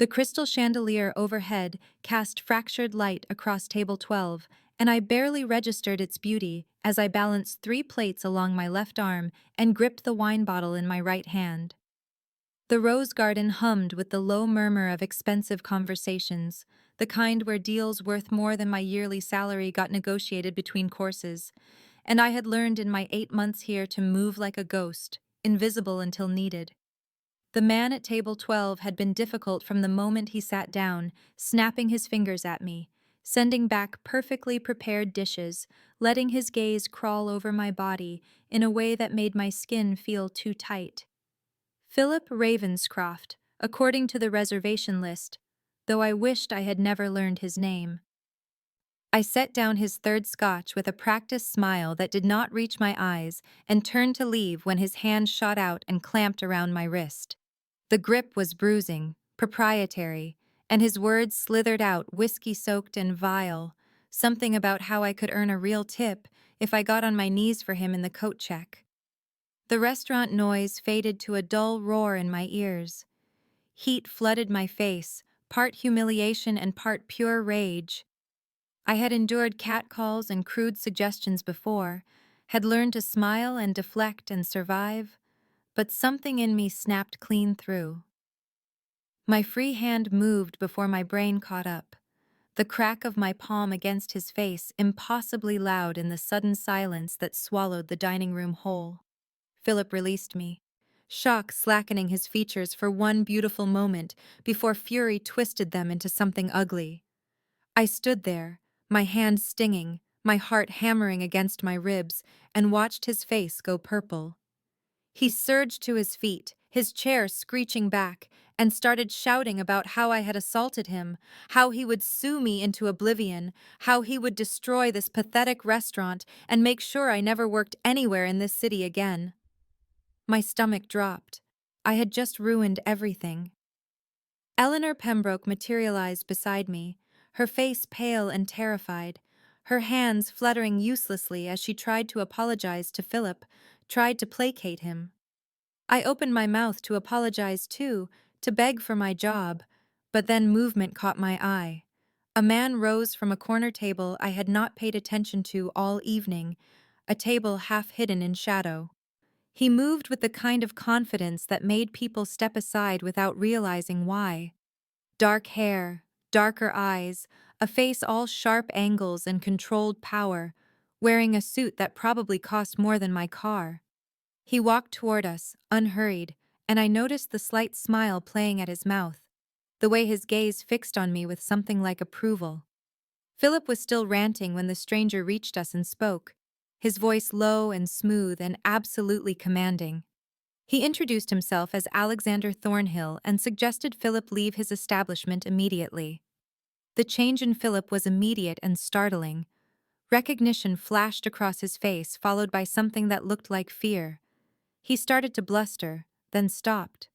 The crystal chandelier overhead cast fractured light across table 12, and I barely registered its beauty as I balanced 3 plates along my left arm and gripped the wine bottle in my right hand. The rose garden hummed with the low murmur of expensive conversations, the kind where deals worth more than my yearly salary got negotiated between courses, and I had learned in my 8 months here to move like a ghost, invisible until needed. The man at table 12 had been difficult from the moment he sat down, snapping his fingers at me, sending back perfectly prepared dishes, letting his gaze crawl over my body in a way that made my skin feel too tight. Philip Ravenscroft, according to the reservation list, though I wished I had never learned his name. I set down his third scotch with a practiced smile that did not reach my eyes and turned to leave when his hand shot out and clamped around my wrist. The grip was bruising, proprietary, and his words slithered out whiskey-soaked and vile, something about how I could earn a real tip if I got on my knees for him in the coat check. The restaurant noise faded to a dull roar in my ears. Heat flooded my face, part humiliation and part pure rage. I had endured catcalls and crude suggestions before, had learned to smile and deflect and survive, but something in me snapped clean through. My free hand moved before my brain caught up, the crack of my palm against his face impossibly loud in the sudden silence that swallowed the dining room whole. Philip released me, shock slackening his features for one beautiful moment before fury twisted them into something ugly. I stood there, my hand stinging, my heart hammering against my ribs, and watched his face go purple. He surged to his feet, his chair screeching back, and started shouting about how I had assaulted him, how he would sue me into oblivion, how he would destroy this pathetic restaurant and make sure I never worked anywhere in this city again. My stomach dropped. I had just ruined everything. Eleanor Pembroke materialized beside me, her face pale and terrified, her hands fluttering uselessly as she tried to apologize to Philip, tried to placate him. I opened my mouth to apologize too, to beg for my job, but then movement caught my eye. A man rose from a corner table I had not paid attention to all evening, a table half hidden in shadow. He moved with the kind of confidence that made people step aside without realizing why. Dark hair, darker eyes, a face all sharp angles and controlled power, wearing a suit that probably cost more than my car. He walked toward us, unhurried, and I noticed the slight smile playing at his mouth, the way his gaze fixed on me with something like approval. Philip was still ranting when the stranger reached us and spoke, his voice low and smooth and absolutely commanding. He introduced himself as Alexander Thornhill and suggested Philip leave his establishment immediately. The change in Philip was immediate and startling. Recognition flashed across his face, followed by something that looked like fear. He started to bluster, then stopped.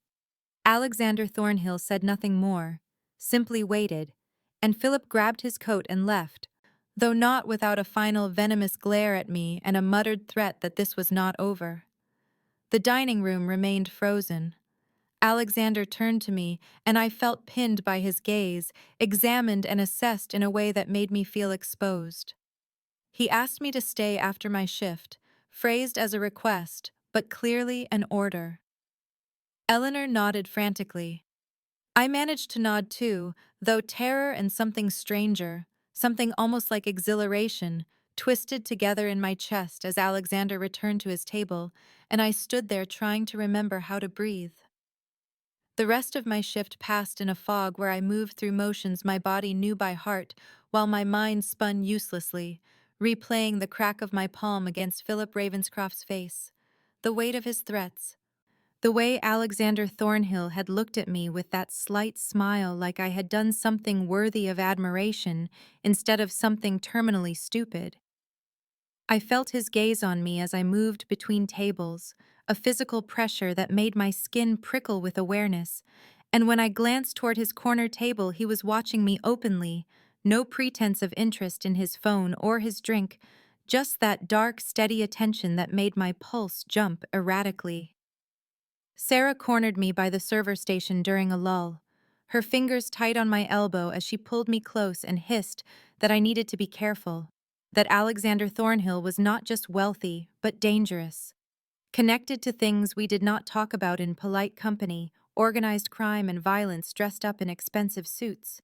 Alexander Thornhill said nothing more, simply waited, and Philip grabbed his coat and left, though not without a final venomous glare at me and a muttered threat that this was not over. The dining room remained frozen. Alexander turned to me, and I felt pinned by his gaze, examined and assessed in a way that made me feel exposed. He asked me to stay after my shift, phrased as a request, but clearly an order. Eleanor nodded frantically. I managed to nod too, though terror and something stranger, something almost like exhilaration, twisted together in my chest as Alexander returned to his table, and I stood there trying to remember how to breathe. The rest of my shift passed in a fog where I moved through motions my body knew by heart, while my mind spun uselessly, replaying the crack of my palm against Philip Ravenscroft's face, the weight of his threats, the way Alexander Thornhill had looked at me with that slight smile like I had done something worthy of admiration instead of something terminally stupid. I felt his gaze on me as I moved between tables, a physical pressure that made my skin prickle with awareness, and when I glanced toward his corner table he was watching me openly, no pretense of interest in his phone or his drink, just that dark, steady attention that made my pulse jump erratically. Sarah cornered me by the server station during a lull. her fingers tight on my elbow as she pulled me close and hissed that I needed to be careful, that Alexander Thornhill was not just wealthy, but dangerous, connected to things we did not talk about in polite company, organized crime and violence dressed up in expensive suits.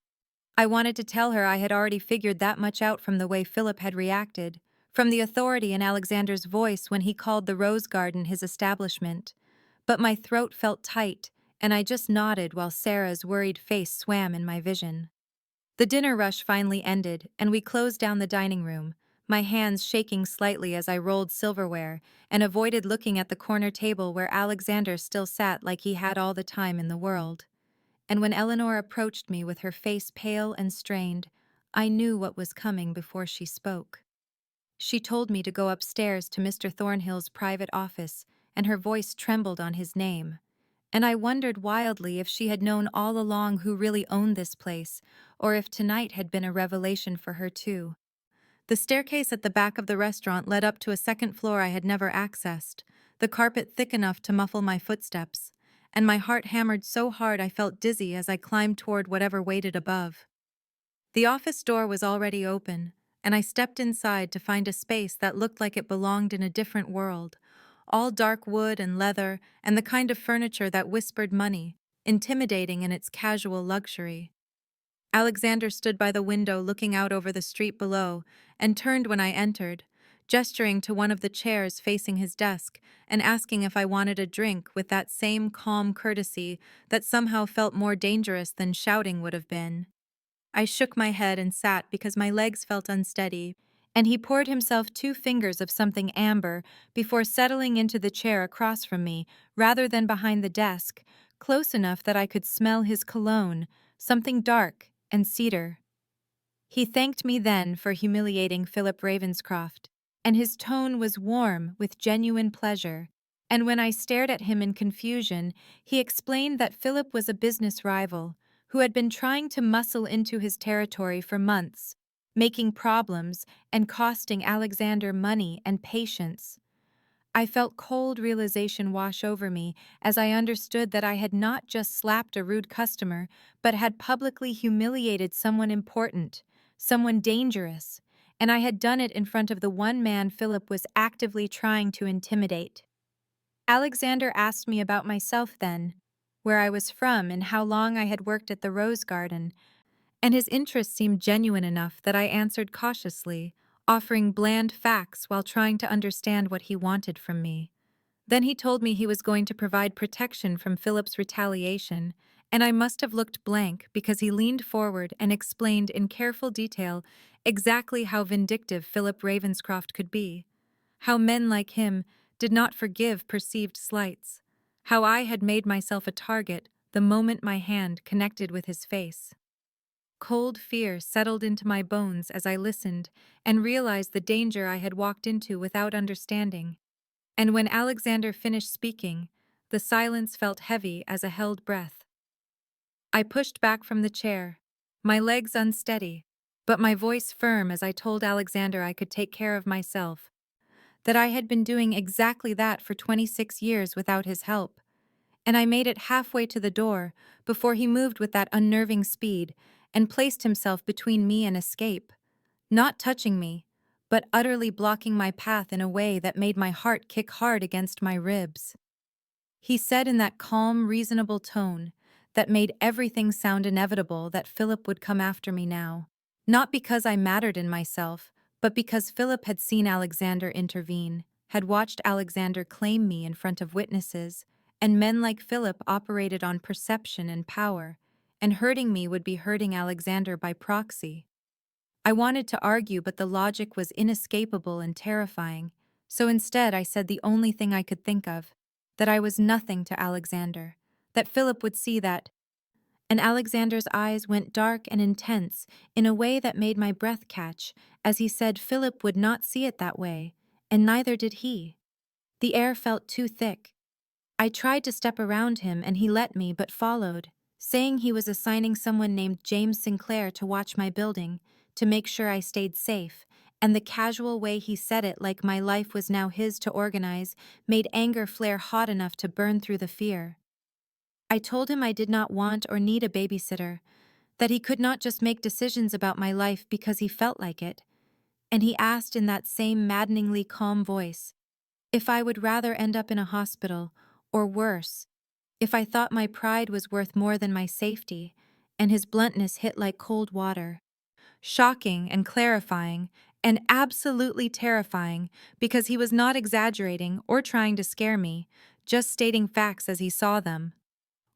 I wanted to tell her I had already figured that much out from the way Philip had reacted, from the authority in Alexander's voice when he called the Rose Garden his establishment. But my throat felt tight, and I just nodded while Sarah's worried face swam in my vision. The dinner rush finally ended, and we closed down the dining room, my hands shaking slightly as I rolled silverware and avoided looking at the corner table where Alexander still sat like he had all the time in the world. And when Eleanor approached me with her face pale and strained, I knew what was coming before she spoke. She told me to go upstairs to Mr. Thornhill's private office, and her voice trembled on his name. And I wondered wildly if she had known all along who really owned this place, or if tonight had been a revelation for her too. The staircase at the back of the restaurant led up to a second floor I had never accessed, the carpet thick enough to muffle my footsteps, and my heart hammered so hard I felt dizzy as I climbed toward whatever waited above. The office door was already open, and I stepped inside to find a space that looked like it belonged in a different world, all dark wood and leather and the kind of furniture that whispered money, intimidating in its casual luxury. Alexander stood by the window looking out over the street below and turned when I entered, gesturing to one of the chairs facing his desk and asking if I wanted a drink with that same calm courtesy that somehow felt more dangerous than shouting would have been. I shook my head and sat because my legs felt unsteady, and he poured himself 2 fingers of something amber before settling into the chair across from me rather than behind the desk, close enough that I could smell his cologne, something dark and cedar. He thanked me then for humiliating Philip Ravenscroft, and his tone was warm with genuine pleasure. And when I stared at him in confusion, he explained that Philip was a business rival who had been trying to muscle into his territory for months, making problems and costing Alexander money and patience. I felt cold realization wash over me as I understood that I had not just slapped a rude customer, but had publicly humiliated someone important, someone dangerous, and I had done it in front of the one man Philip was actively trying to intimidate. Alexander asked me about myself then, where I was from and how long I had worked at the Rose Garden, and his interest seemed genuine enough that I answered cautiously, offering bland facts while trying to understand what he wanted from me. Then he told me he was going to provide protection from Philip's retaliation, and I must have looked blank because he leaned forward and explained in careful detail exactly how vindictive Philip Ravenscroft could be, how men like him did not forgive perceived slights, how I had made myself a target the moment my hand connected with his face. Cold fear settled into my bones as I listened and realized the danger I had walked into without understanding. And when Alexander finished speaking, the silence felt heavy as a held breath. I pushed back from the chair, my legs unsteady, but my voice firm as I told Alexander I could take care of myself, that I had been doing exactly that for 26 years without his help. And I made it halfway to the door before he moved with that unnerving speed and placed himself between me and escape, not touching me, but utterly blocking my path in a way that made my heart kick hard against my ribs. He said in that calm, reasonable tone that made everything sound inevitable that Philip would come after me now, not because I mattered in myself, but because Philip had seen Alexander intervene, had watched Alexander claim me in front of witnesses, and men like Philip operated on perception and power, and hurting me would be hurting Alexander by proxy. I wanted to argue, but the logic was inescapable and terrifying, so instead I said the only thing I could think of, that I was nothing to Alexander, that Philip would see that, and Alexander's eyes went dark and intense in a way that made my breath catch as he said Philip would not see it that way, and neither did he. The air felt too thick. I tried to step around him and he let me but followed, saying he was assigning someone named James Sinclair to watch my building, to make sure I stayed safe, and the casual way he said it like my life was now his to organize made anger flare hot enough to burn through the fear. I told him I did not want or need a babysitter, that he could not just make decisions about my life because he felt like it, and he asked in that same maddeningly calm voice if I would rather end up in a hospital, or worse, if I thought my pride was worth more than my safety, and his bluntness hit like cold water. Shocking and clarifying, and absolutely terrifying, because he was not exaggerating or trying to scare me, just stating facts as he saw them.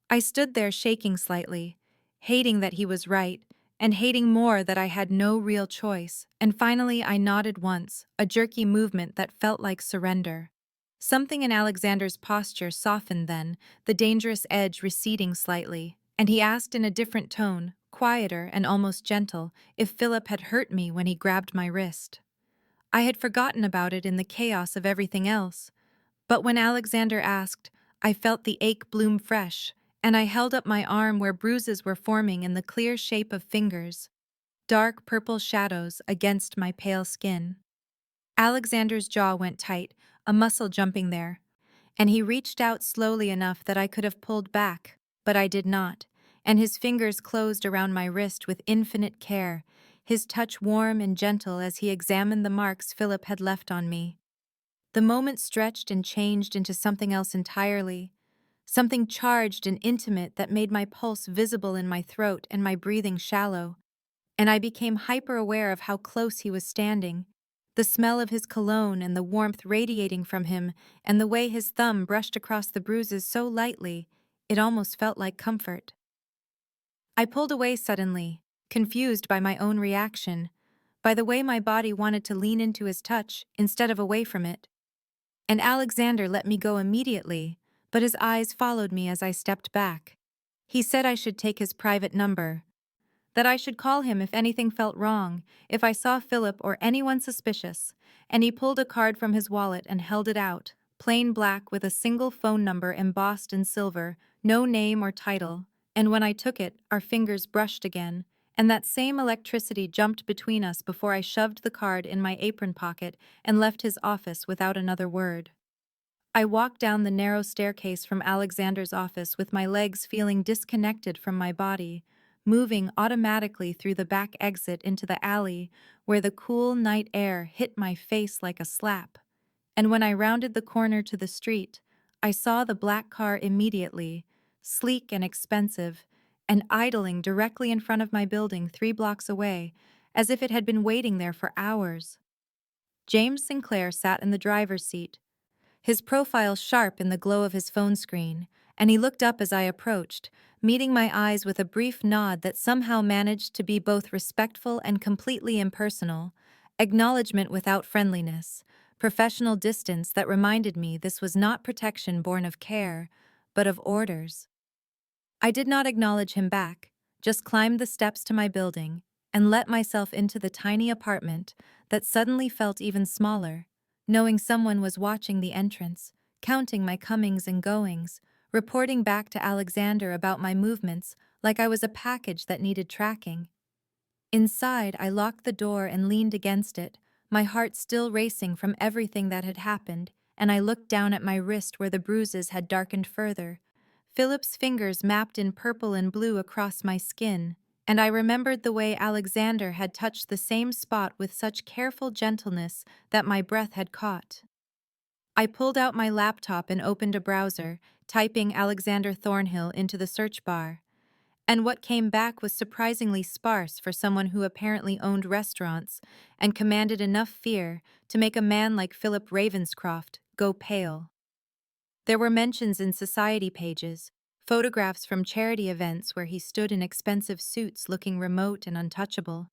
I stood there shaking slightly, hating that he was right, and hating more that I had no real choice, and finally I nodded once, a jerky movement that felt like surrender. Something in Alexander's posture softened then, the dangerous edge receding slightly, and he asked in a different tone, quieter and almost gentle, if Philip had hurt me when he grabbed my wrist. I had forgotten about it in the chaos of everything else, but when Alexander asked, I felt the ache bloom fresh, and I held up my arm where bruises were forming in the clear shape of fingers, dark purple shadows against my pale skin. Alexander's jaw went tight, a muscle jumping there, and he reached out slowly enough that I could have pulled back, but I did not, and his fingers closed around my wrist with infinite care, his touch warm and gentle as he examined the marks Philip had left on me. The moment stretched and changed into something else entirely, something charged and intimate that made my pulse visible in my throat and my breathing shallow, and I became hyper-aware of how close he was standing, the smell of his cologne and the warmth radiating from him, and the way his thumb brushed across the bruises so lightly, it almost felt like comfort. I pulled away suddenly, confused by my own reaction, by the way my body wanted to lean into his touch instead of away from it. And Alexander let me go immediately, but his eyes followed me as I stepped back. He said I should take his private number, that I should call him if anything felt wrong, if I saw Philip or anyone suspicious, and he pulled a card from his wallet and held it out, plain black with a single phone number embossed in silver, no name or title, and when I took it, our fingers brushed again, and that same electricity jumped between us before I shoved the card in my apron pocket and left his office without another word. I walked down the narrow staircase from Alexander's office with my legs feeling disconnected from my body, moving automatically through the back exit into the alley where the cool night air hit my face like a slap. And when I rounded the corner to the street, I saw the black car immediately, sleek and expensive, and idling directly in front of my building 3 blocks away, as if it had been waiting there for hours. James Sinclair sat in the driver's seat, his profile sharp in the glow of his phone screen, and he looked up as I approached, meeting my eyes with a brief nod that somehow managed to be both respectful and completely impersonal, acknowledgement without friendliness, professional distance that reminded me this was not protection born of care, but of orders. I did not acknowledge him back, just climbed the steps to my building, and let myself into the tiny apartment that suddenly felt even smaller, knowing someone was watching the entrance, counting my comings and goings, reporting back to Alexander about my movements like I was a package that needed tracking. Inside, I locked the door and leaned against it, my heart still racing from everything that had happened, and I looked down at my wrist where the bruises had darkened further. Philip's fingers mapped in purple and blue across my skin, and I remembered the way Alexander had touched the same spot with such careful gentleness that my breath had caught. I pulled out my laptop and opened a browser, typing Alexander Thornhill into the search bar. And what came back was surprisingly sparse for someone who apparently owned restaurants and commanded enough fear to make a man like Philip Ravenscroft go pale. There were mentions in society pages, photographs from charity events where he stood in expensive suits looking remote and untouchable,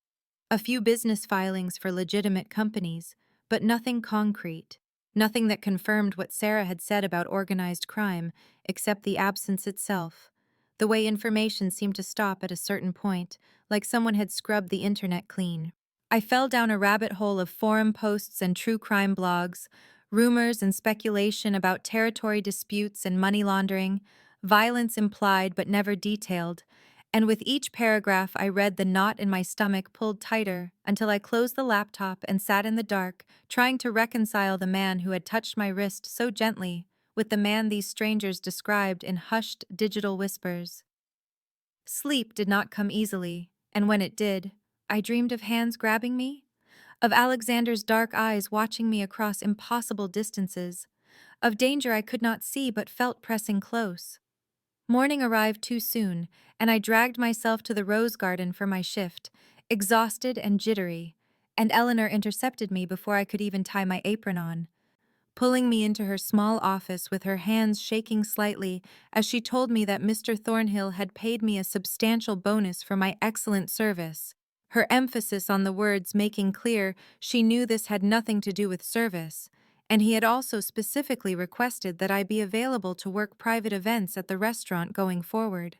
a few business filings for legitimate companies, but nothing concrete, nothing that confirmed what Sarah had said about organized crime, except the absence itself. The way information seemed to stop at a certain point, like someone had scrubbed the internet clean. I fell down a rabbit hole of forum posts and true crime blogs, rumors and speculation about territory disputes and money laundering, violence implied but never detailed, and with each paragraph I read the knot in my stomach pulled tighter until I closed the laptop and sat in the dark, trying to reconcile the man who had touched my wrist so gently with the man these strangers described in hushed digital whispers. Sleep did not come easily, and when it did, I dreamed of hands grabbing me, of Alexander's dark eyes watching me across impossible distances, of danger I could not see but felt pressing close. Morning arrived too soon, and I dragged myself to the rose garden for my shift, exhausted and jittery, and Eleanor intercepted me before I could even tie my apron on, pulling me into her small office with her hands shaking slightly as she told me that Mr. Thornhill had paid me a substantial bonus for my excellent service, her emphasis on the words making clear she knew this had nothing to do with service, and he had also specifically requested that I be available to work private events at the restaurant going forward.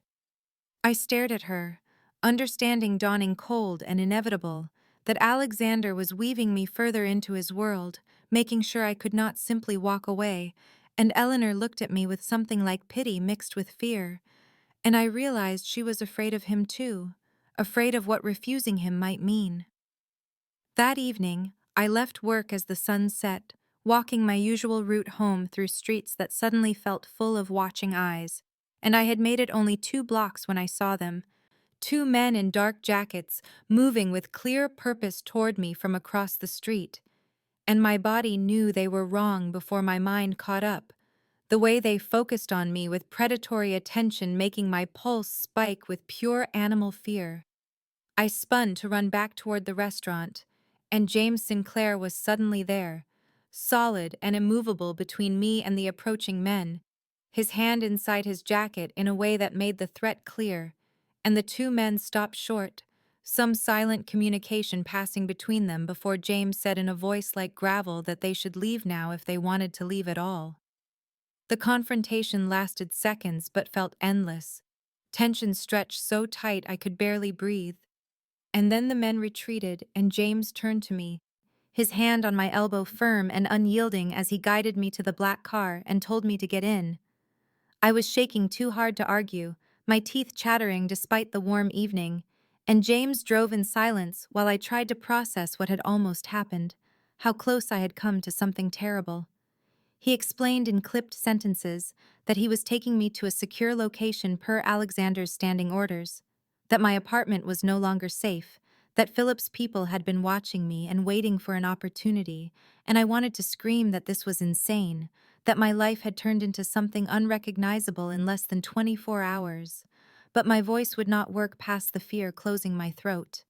I stared at her, understanding dawning cold and inevitable, that Alexander was weaving me further into his world, making sure I could not simply walk away, and Eleanor looked at me with something like pity mixed with fear, and I realized she was afraid of him too, afraid of what refusing him might mean. That evening, I left work as the sun set, walking my usual route home through streets that suddenly felt full of watching eyes, and I had made it only 2 blocks when I saw them. 2 men in dark jackets moving with clear purpose toward me from across the street, and my body knew they were wrong before my mind caught up, the way they focused on me with predatory attention making my pulse spike with pure animal fear. I spun to run back toward the restaurant, and James Sinclair was suddenly there, solid and immovable between me and the approaching men, his hand inside his jacket in a way that made the threat clear, and the 2 men stopped short, some silent communication passing between them before James said in a voice like gravel that they should leave now if they wanted to leave at all. The confrontation lasted seconds but felt endless, tension stretched so tight I could barely breathe. And then the men retreated, and James turned to me, his hand on my elbow firm and unyielding as he guided me to the black car and told me to get in. I was shaking too hard to argue, my teeth chattering despite the warm evening, and James drove in silence while I tried to process what had almost happened, how close I had come to something terrible. He explained in clipped sentences that he was taking me to a secure location per Alexander's standing orders, that my apartment was no longer safe, that Philip's people had been watching me and waiting for an opportunity, and I wanted to scream that this was insane, that my life had turned into something unrecognizable in less than 24 hours. But my voice would not work past the fear closing my throat.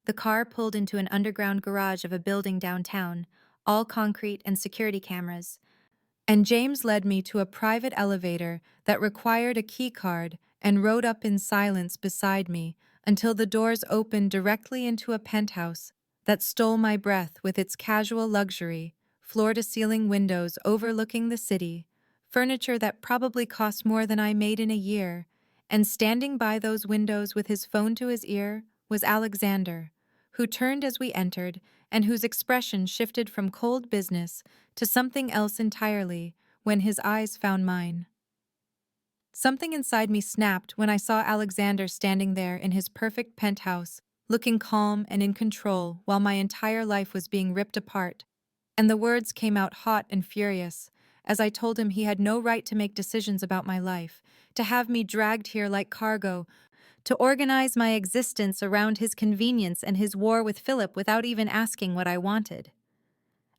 The car pulled into an underground garage of a building downtown, all concrete and security cameras, and James led me to a private elevator that required a key card and rode up in silence beside me until the doors opened directly into a penthouse that stole my breath with its casual luxury, floor-to-ceiling windows overlooking the city, furniture that probably cost more than I made in a year, and standing by those windows with his phone to his ear was Alexander, who turned as we entered and whose expression shifted from cold business to something else entirely when his eyes found mine. Something inside me snapped when I saw Alexander standing there in his perfect penthouse, looking calm and in control while my entire life was being ripped apart, and the words came out hot and furious as I told him he had no right to make decisions about my life, to have me dragged here like cargo, to organize my existence around his convenience and his war with Philip without even asking what I wanted.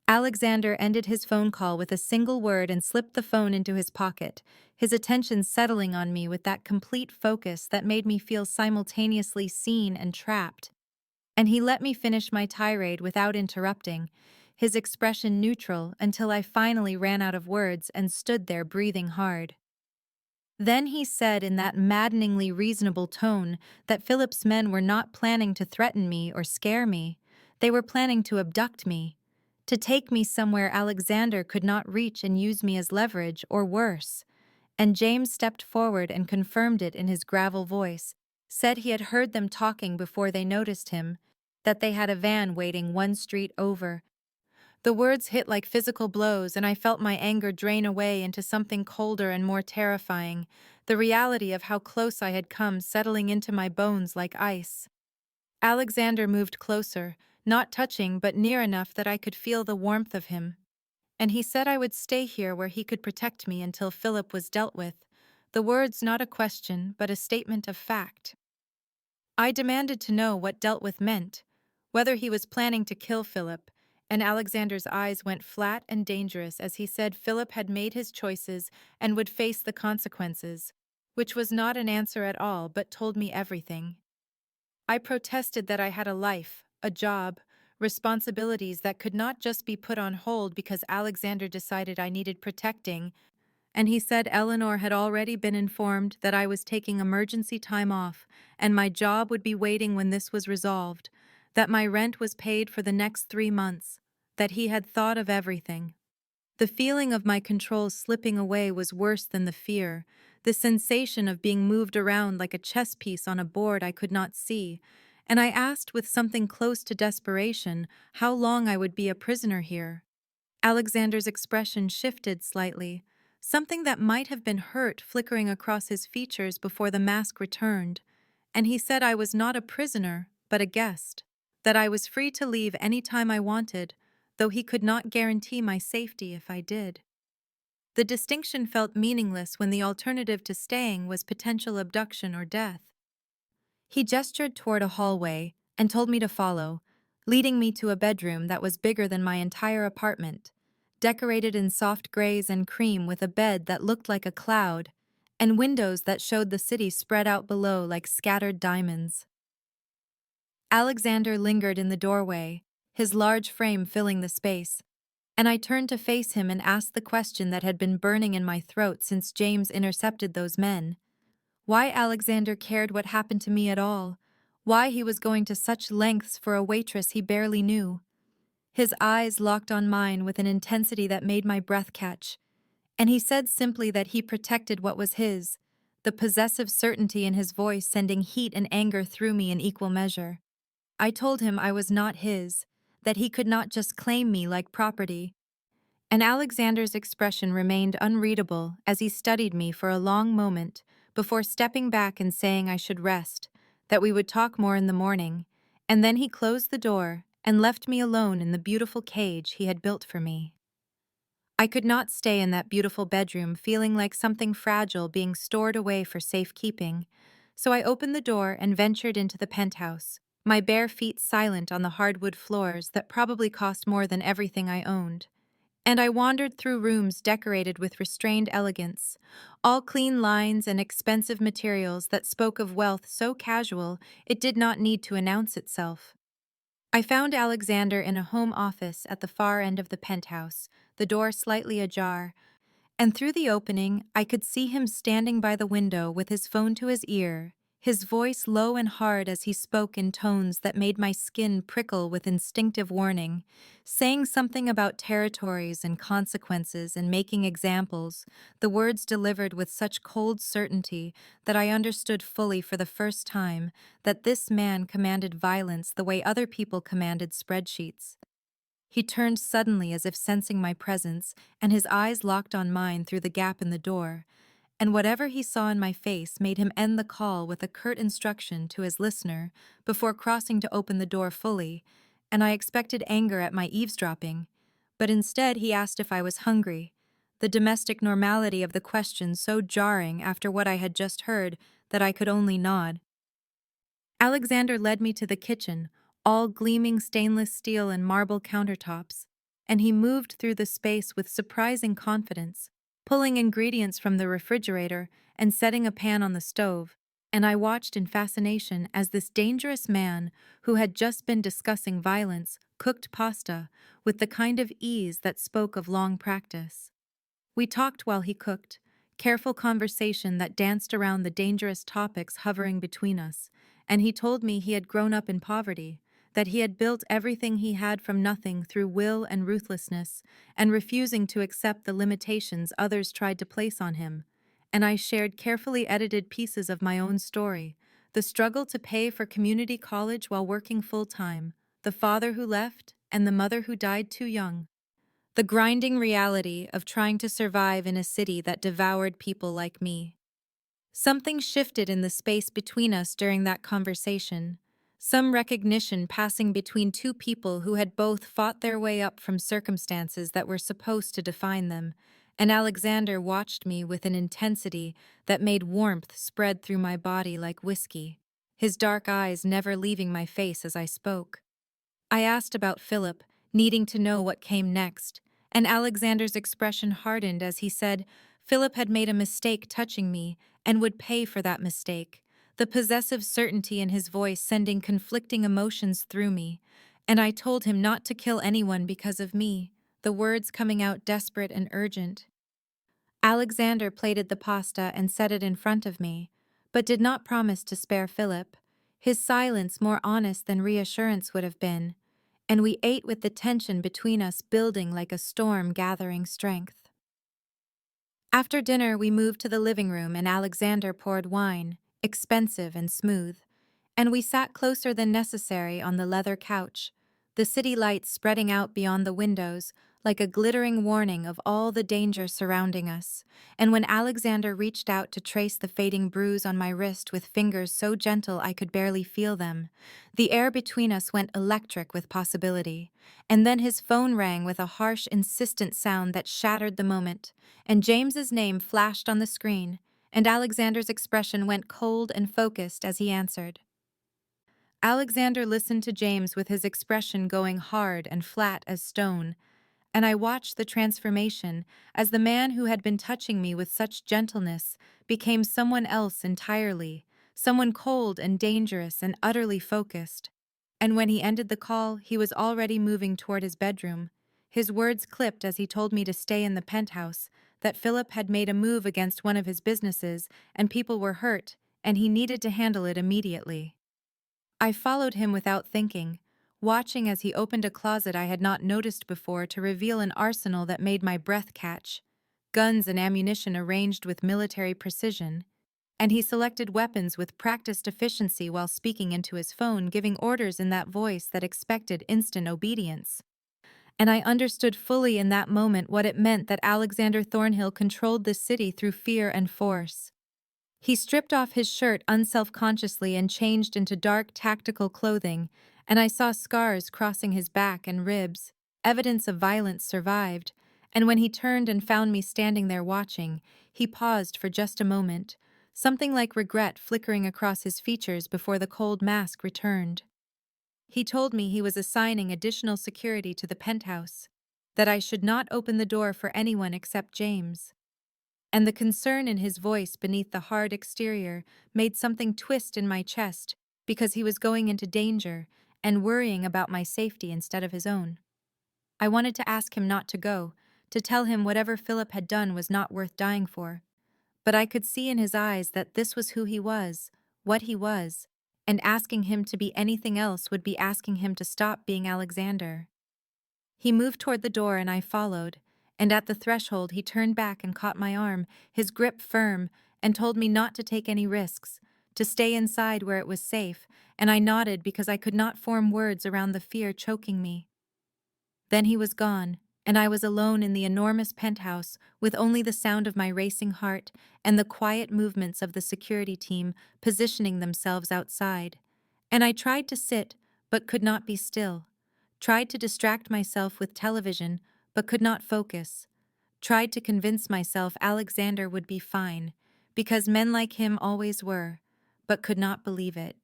Alexander ended his phone call with a single word and slipped the phone into his pocket, his attention settling on me with that complete focus that made me feel simultaneously seen and trapped. And he let me finish my tirade without interrupting, his expression neutral until I finally ran out of words and stood there breathing hard. Then he said in that maddeningly reasonable tone that Philip's men were not planning to threaten me or scare me, they were planning to abduct me, to take me somewhere Alexander could not reach and use me as leverage or worse. And James stepped forward and confirmed it in his gravel voice, said he had heard them talking before they noticed him, that they had a van waiting 1 street over. The words hit like physical blows, and I felt my anger drain away into something colder and more terrifying, the reality of how close I had come settling into my bones like ice. Alexander moved closer, not touching but near enough that I could feel the warmth of him. and he said I would stay here where he could protect me until Philip was dealt with. The words not a question, but a statement of fact. I demanded to know what dealt with meant, whether he was planning to kill Philip, and Alexander's eyes went flat and dangerous as he said Philip had made his choices and would face the consequences, which was not an answer at all but told me everything. I protested that I had a life, a job, responsibilities that could not just be put on hold because Alexander decided I needed protecting, and he said Eleanor had already been informed that I was taking emergency time off and my job would be waiting when this was resolved, that my rent was paid for the next 3 months, that he had thought of everything. The feeling of my control slipping away was worse than the fear, the sensation of being moved around like a chess piece on a board I could not see, and I asked with something close to desperation how long I would be a prisoner here. Alexander's expression shifted slightly, something that might have been hurt flickering across his features before the mask returned, and he said I was not a prisoner, but a guest, that I was free to leave any time I wanted, though he could not guarantee my safety if I did. The distinction felt meaningless when the alternative to staying was potential abduction or death. He gestured toward a hallway and told me to follow, leading me to a bedroom that was bigger than my entire apartment, decorated in soft grays and cream with a bed that looked like a cloud, and windows that showed the city spread out below like scattered diamonds. Alexander lingered in the doorway, his large frame filling the space, and I turned to face him and asked the question that had been burning in my throat since James intercepted those men. Why Alexander cared what happened to me at all, why he was going to such lengths for a waitress he barely knew. His eyes locked on mine with an intensity that made my breath catch, and he said simply that he protected what was his, the possessive certainty in his voice sending heat and anger through me in equal measure. I told him I was not his, that he could not just claim me like property, and Alexander's expression remained unreadable as he studied me for a long moment before stepping back and saying I should rest, that we would talk more in the morning, and then he closed the door and left me alone in the beautiful cage he had built for me. I could not stay in that beautiful bedroom feeling like something fragile being stored away for safekeeping, so I opened the door and ventured into the penthouse, my bare feet silent on the hardwood floors that probably cost more than everything I owned. And I wandered through rooms decorated with restrained elegance, all clean lines and expensive materials that spoke of wealth so casual it did not need to announce itself. I found Alexander in a home office at the far end of the penthouse, the door slightly ajar, and through the opening I could see him standing by the window with his phone to his ear, his voice low and hard as he spoke in tones that made my skin prickle with instinctive warning, saying something about territories and consequences and making examples, the words delivered with such cold certainty that I understood fully for the first time that this man commanded violence the way other people commanded spreadsheets. He turned suddenly as if sensing my presence, and his eyes locked on mine through the gap in the door, and whatever he saw in my face made him end the call with a curt instruction to his listener before crossing to open the door fully, and I expected anger at my eavesdropping, but instead he asked if I was hungry, the domestic normality of the question so jarring after what I had just heard that I could only nod. Alexander led me to the kitchen, all gleaming stainless steel and marble countertops, and he moved through the space with surprising confidence, pulling ingredients from the refrigerator and setting a pan on the stove, and I watched in fascination as this dangerous man, who had just been discussing violence, cooked pasta with the kind of ease that spoke of long practice. We talked while he cooked, careful conversation that danced around the dangerous topics hovering between us, and he told me he had grown up in poverty, that he had built everything he had from nothing through will and ruthlessness, and refusing to accept the limitations others tried to place on him. And I shared carefully edited pieces of my own story, the struggle to pay for community college while working full-time, the father who left, and the mother who died too young. The grinding reality of trying to survive in a city that devoured people like me. Something shifted in the space between us during that conversation, some recognition passing between two people who had both fought their way up from circumstances that were supposed to define them, and Alexander watched me with an intensity that made warmth spread through my body like whiskey, his dark eyes never leaving my face as I spoke. I asked about Philip, needing to know what came next, and Alexander's expression hardened as he said Philip had made a mistake touching me and would pay for that mistake, the possessive certainty in his voice sending conflicting emotions through me, and I told him not to kill anyone because of me, the words coming out desperate and urgent. Alexander plated the pasta and set it in front of me, but did not promise to spare Philip, his silence more honest than reassurance would have been, and we ate with the tension between us building like a storm gathering strength. After dinner, we moved to the living room and Alexander poured wine, expensive and smooth, and we sat closer than necessary on the leather couch, the city lights spreading out beyond the windows like a glittering warning of all the danger surrounding us. And when Alexander reached out to trace the fading bruise on my wrist with fingers so gentle I could barely feel them, the air between us went electric with possibility. And then his phone rang with a harsh, insistent sound that shattered the moment, and James's name flashed on the screen, and Alexander's expression went cold and focused as he answered. Alexander listened to James with his expression going hard and flat as stone, and I watched the transformation as the man who had been touching me with such gentleness became someone else entirely, someone cold and dangerous and utterly focused. And when he ended the call, he was already moving toward his bedroom. His words clipped as he told me to stay in the penthouse, that Philip had made a move against one of his businesses and people were hurt, and he needed to handle it immediately. I followed him without thinking, watching as he opened a closet I had not noticed before to reveal an arsenal that made my breath catch, guns and ammunition arranged with military precision, and he selected weapons with practiced efficiency while speaking into his phone, giving orders in that voice that expected instant obedience. And I understood fully in that moment what it meant that Alexander Thornhill controlled the city through fear and force. He stripped off his shirt unselfconsciously and changed into dark tactical clothing, and I saw scars crossing his back and ribs, evidence of violence survived, and when he turned and found me standing there watching, he paused for just a moment, something like regret flickering across his features before the cold mask returned. He told me he was assigning additional security to the penthouse, that I should not open the door for anyone except James. And the concern in his voice beneath the hard exterior made something twist in my chest because he was going into danger and worrying about my safety instead of his own. I wanted to ask him not to go, to tell him whatever Philip had done was not worth dying for. But I could see in his eyes that this was who he was, what he was, and asking him to be anything else would be asking him to stop being Alexander. He moved toward the door and I followed, and at the threshold he turned back and caught my arm, his grip firm, and told me not to take any risks, to stay inside where it was safe, and I nodded because I could not form words around the fear choking me. Then he was gone, and I was alone in the enormous penthouse with only the sound of my racing heart and the quiet movements of the security team positioning themselves outside. And I tried to sit, but could not be still. Tried to distract myself with television, but could not focus. Tried to convince myself Alexander would be fine, because men like him always were, but could not believe it.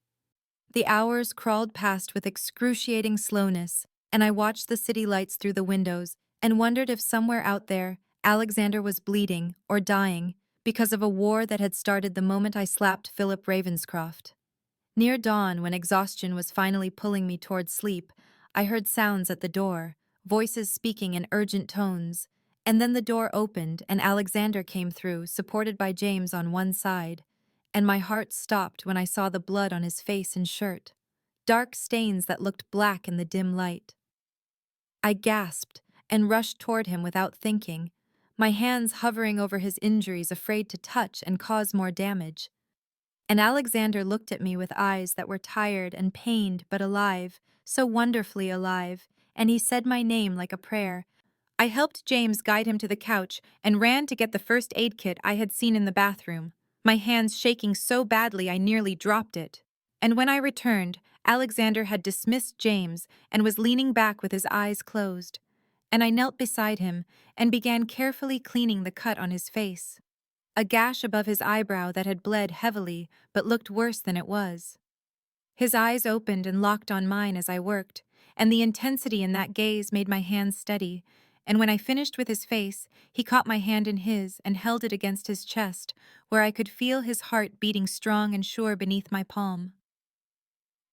The hours crawled past with excruciating slowness, and I watched the city lights through the windows and wondered if somewhere out there, Alexander was bleeding or dying because of a war that had started the moment I slapped Philip Ravenscroft. Near dawn, when exhaustion was finally pulling me toward sleep, I heard sounds at the door, voices speaking in urgent tones, and then the door opened and Alexander came through, supported by James on one side, and my heart stopped when I saw the blood on his face and shirt, dark stains that looked black in the dim light. I gasped and rushed toward him without thinking, my hands hovering over his injuries, afraid to touch and cause more damage. And Alexander looked at me with eyes that were tired and pained but alive, so wonderfully alive, and he said my name like a prayer. I helped James guide him to the couch and ran to get the first aid kit I had seen in the bathroom, my hands shaking so badly I nearly dropped it. And when I returned, Alexander had dismissed James and was leaning back with his eyes closed, and I knelt beside him and began carefully cleaning the cut on his face. A gash above his eyebrow that had bled heavily but looked worse than it was. His eyes opened and locked on mine as I worked, and the intensity in that gaze made my hands steady, and when I finished with his face, he caught my hand in his and held it against his chest, where I could feel his heart beating strong and sure beneath my palm.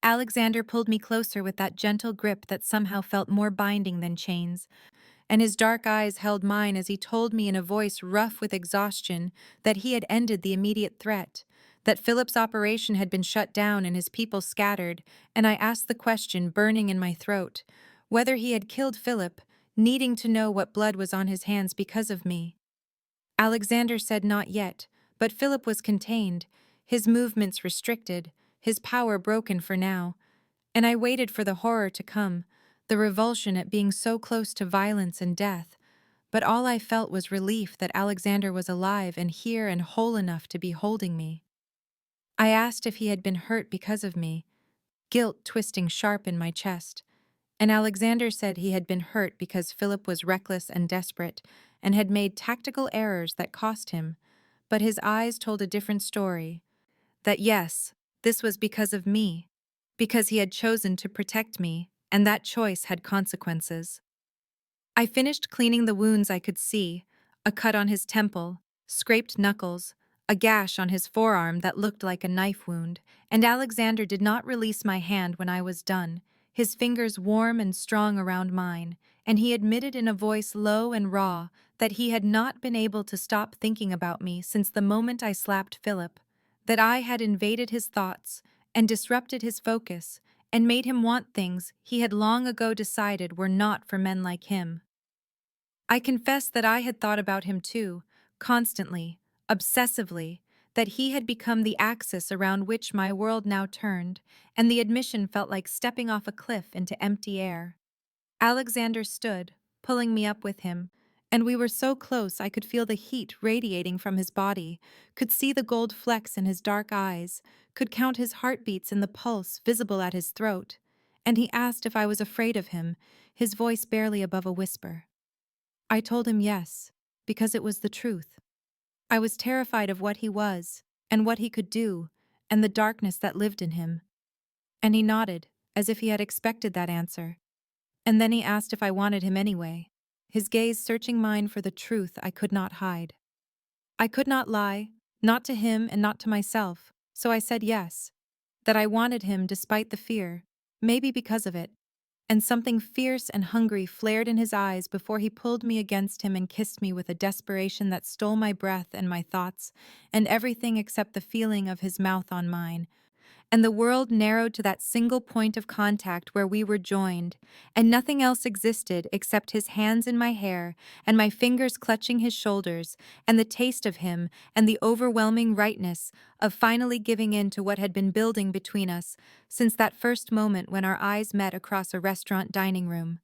Alexander pulled me closer with that gentle grip that somehow felt more binding than chains, and his dark eyes held mine as he told me in a voice rough with exhaustion that he had ended the immediate threat, that Philip's operation had been shut down and his people scattered, and I asked the question burning in my throat, whether he had killed Philip, needing to know what blood was on his hands because of me. Alexander said not yet, but Philip was contained, his movements restricted, his power broken for now, and I waited for the horror to come, the revulsion at being so close to violence and death, but all I felt was relief that Alexander was alive and here and whole enough to be holding me. I asked if he had been hurt because of me, guilt twisting sharp in my chest, and Alexander said he had been hurt because Philip was reckless and desperate and had made tactical errors that cost him, but his eyes told a different story, that yes, this was because of me, because he had chosen to protect me, and that choice had consequences. I finished cleaning the wounds I could see, a cut on his temple, scraped knuckles, a gash on his forearm that looked like a knife wound, and Alexander did not release my hand when I was done, his fingers warm and strong around mine, and he admitted in a voice low and raw that he had not been able to stop thinking about me since the moment I slapped Philip, that I had invaded his thoughts and disrupted his focus and made him want things he had long ago decided were not for men like him. I confess that I had thought about him too, constantly, obsessively, that he had become the axis around which my world now turned, and the admission felt like stepping off a cliff into empty air. Alexander stood, pulling me up with him, and we were so close I could feel the heat radiating from his body, could see the gold flecks in his dark eyes, could count his heartbeats in the pulse visible at his throat, and he asked if I was afraid of him, his voice barely above a whisper. I told him yes, because it was the truth. I was terrified of what he was, and what he could do, and the darkness that lived in him. And he nodded, as if he had expected that answer. And then he asked if I wanted him anyway, his gaze searching mine for the truth I could not hide. I could not lie, not to him and not to myself, so I said yes, that I wanted him despite the fear, maybe because of it, and something fierce and hungry flared in his eyes before he pulled me against him and kissed me with a desperation that stole my breath and my thoughts, and everything except the feeling of his mouth on mine. And the world narrowed to that single point of contact where we were joined, and nothing else existed except his hands in my hair, and my fingers clutching his shoulders, and the taste of him, and the overwhelming rightness of finally giving in to what had been building between us since that first moment when our eyes met across a restaurant dining room.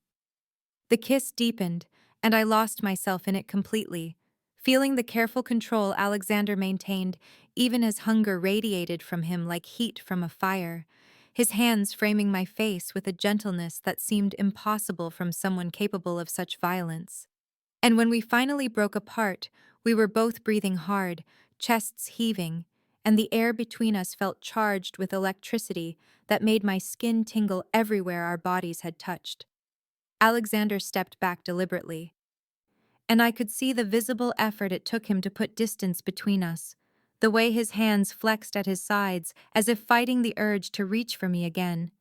The kiss deepened, and I lost myself in it completely, feeling the careful control Alexander maintained even as hunger radiated from him like heat from a fire, his hands framing my face with a gentleness that seemed impossible from someone capable of such violence. And when we finally broke apart, we were both breathing hard, chests heaving, and the air between us felt charged with electricity that made my skin tingle everywhere our bodies had touched. Alexander stepped back deliberately, and I could see the visible effort it took him to put distance between us, the way his hands flexed at his sides as if fighting the urge to reach for me again.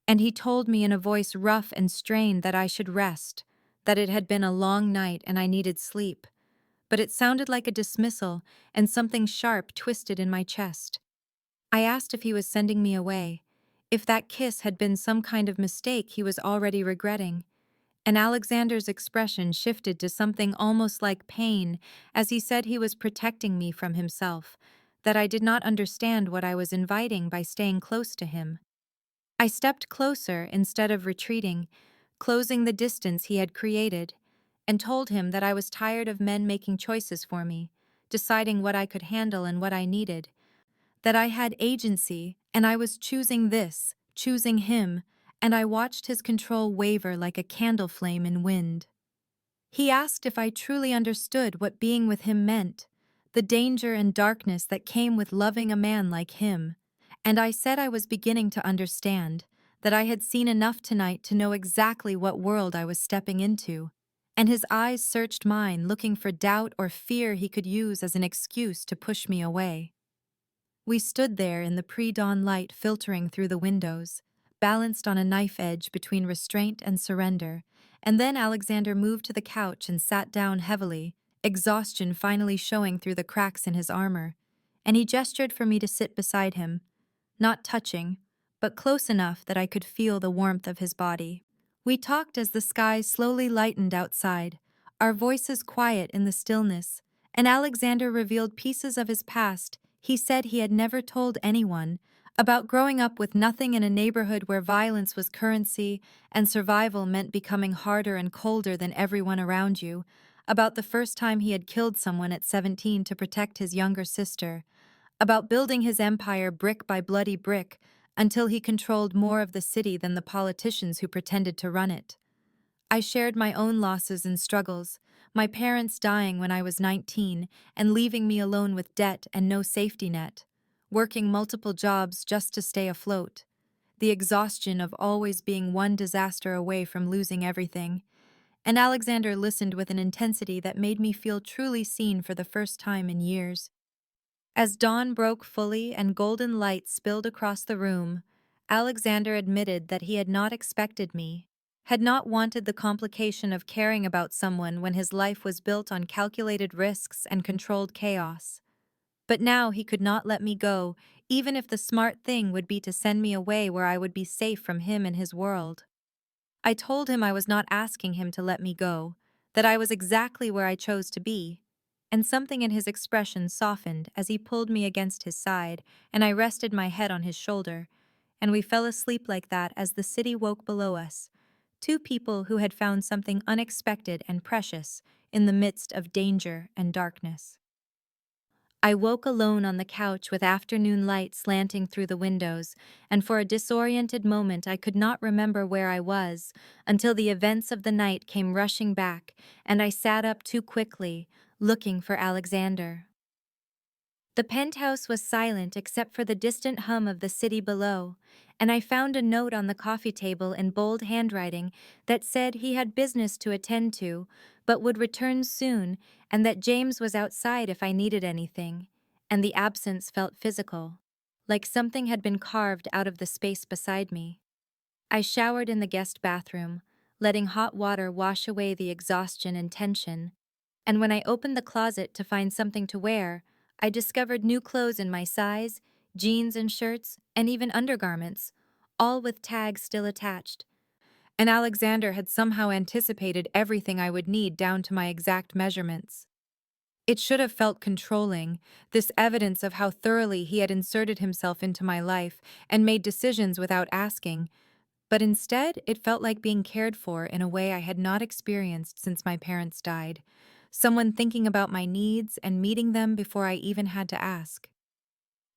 And he told me in a voice rough and strained that I should rest, that it had been a long night and I needed sleep. But it sounded like a dismissal, and something sharp twisted in my chest. I asked if he was sending me away, if that kiss had been some kind of mistake he was already regretting. And Alexander's expression shifted to something almost like pain as he said he was protecting me from himself, that I did not understand what I was inviting by staying close to him. I stepped closer instead of retreating, closing the distance he had created, and told him that I was tired of men making choices for me, deciding what I could handle and what I needed, that I had agency and I was choosing this, choosing him, and I watched his control waver like a candle flame in wind. He asked if I truly understood what being with him meant, the danger and darkness that came with loving a man like him, and I said I was beginning to understand, that I had seen enough tonight to know exactly what world I was stepping into, and his eyes searched mine, looking for doubt or fear he could use as an excuse to push me away. We stood there in the pre-dawn light filtering through the windows, balanced on a knife edge between restraint and surrender, and then Alexander moved to the couch and sat down heavily, exhaustion finally showing through the cracks in his armor, and he gestured for me to sit beside him, not touching, but close enough that I could feel the warmth of his body. We talked as the sky slowly lightened outside, our voices quiet in the stillness, and Alexander revealed pieces of his past he said he had never told anyone, about growing up with nothing in a neighborhood where violence was currency and survival meant becoming harder and colder than everyone around you, about the first time he had killed someone at 17 to protect his younger sister, about building his empire brick by bloody brick until he controlled more of the city than the politicians who pretended to run it. I shared my own losses and struggles, my parents dying when I was 19 and leaving me alone with debt and no safety net, working multiple jobs just to stay afloat, the exhaustion of always being one disaster away from losing everything, and Alexander listened with an intensity that made me feel truly seen for the first time in years. As dawn broke fully and golden light spilled across the room, Alexander admitted that he had not expected me, had not wanted the complication of caring about someone when his life was built on calculated risks and controlled chaos. But now he could not let me go, even if the smart thing would be to send me away where I would be safe from him and his world. I told him I was not asking him to let me go, that I was exactly where I chose to be, and something in his expression softened as he pulled me against his side, and I rested my head on his shoulder, and we fell asleep like that as the city woke below us, two people who had found something unexpected and precious in the midst of danger and darkness. I woke alone on the couch with afternoon light slanting through the windows, and for a disoriented moment I could not remember where I was, until the events of the night came rushing back, and I sat up too quickly, looking for Alexander. The penthouse was silent except for the distant hum of the city below, and I found a note on the coffee table in bold handwriting that said he had business to attend to, but would return soon, and that James was outside if I needed anything, and the absence felt physical, like something had been carved out of the space beside me. I showered in the guest bathroom, letting hot water wash away the exhaustion and tension, and when I opened the closet to find something to wear, I discovered new clothes in my size, jeans and shirts, and even undergarments, all with tags still attached. And Alexander had somehow anticipated everything I would need down to my exact measurements. It should have felt controlling, this evidence of how thoroughly he had inserted himself into my life and made decisions without asking, but instead it felt like being cared for in a way I had not experienced since my parents died, someone thinking about my needs and meeting them before I even had to ask.